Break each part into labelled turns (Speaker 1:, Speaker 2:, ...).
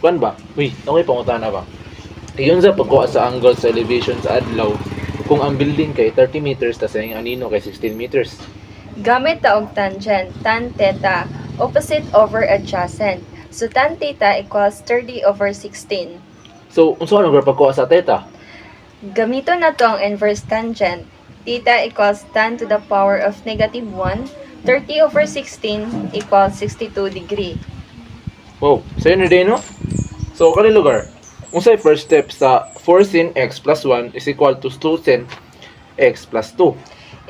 Speaker 1: Kwan ba? Uy, okay, pangutana ba? Iyon sa pagkuha sa angle sa elevation sa adlaw, kung ang building kay 30 meters, tas ang anino kay 16 meters.
Speaker 2: Gamit ta og tangent, tan theta, opposite over adjacent. So tan theta equals 30 over 16.
Speaker 1: So, unsa ano pagkuha sa theta?
Speaker 2: Gamito na to ang inverse tangent. Theta equals tan to the power of negative 1. 30 over 16 equals 62 degree.
Speaker 1: Wow, sa'yo na din, no? So, kani lugar, unsay first step sa 4 sin x plus 1 is equal to 2 sin x plus 2.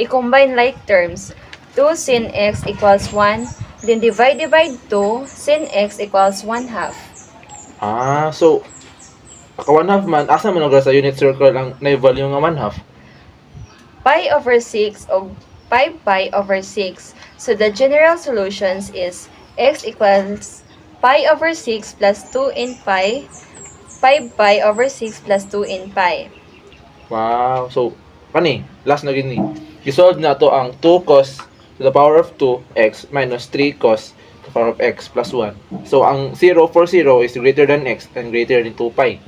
Speaker 2: I-combine like terms. 2 sin x equals 1. Then divide 2. Sin x equals 1 half.
Speaker 1: So, ka 1 half man, asa man lugar sa unit circle ang na-value nga 1 half?
Speaker 2: Pi over 6 o 5 pi over 6. So the general solutions is x equals pi over 6 plus 2 in pi, 5 pi over 6 plus 2 in pi.
Speaker 1: Wow, so, kani, last na gini. Isolve na to ang 2 cos to the power of 2x minus 3 cos to the power of x plus 1. So, ang 0 for 0 is greater than x and greater than 2 pi.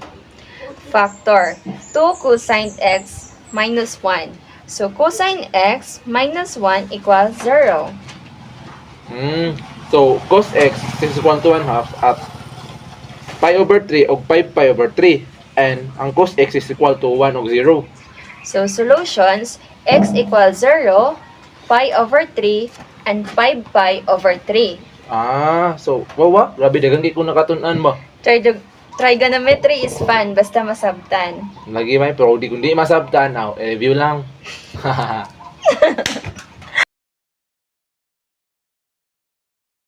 Speaker 2: Factor 2 cosine x minus 1. So cosine x minus 1 equals 0.
Speaker 1: So, cos x is equal to 1 half at pi over 3 o 5 pi over 3. And ang cos x is equal to 1 o 0.
Speaker 2: So solutions, x equals 0, pi over 3, and 5 pi over 3.
Speaker 1: So, wawa, grabe dagang di ko nakatunan ba.
Speaker 2: Trigonometry is fun, basta masabtan.
Speaker 1: Lagi may, pero di kundi masabtan. Review lang.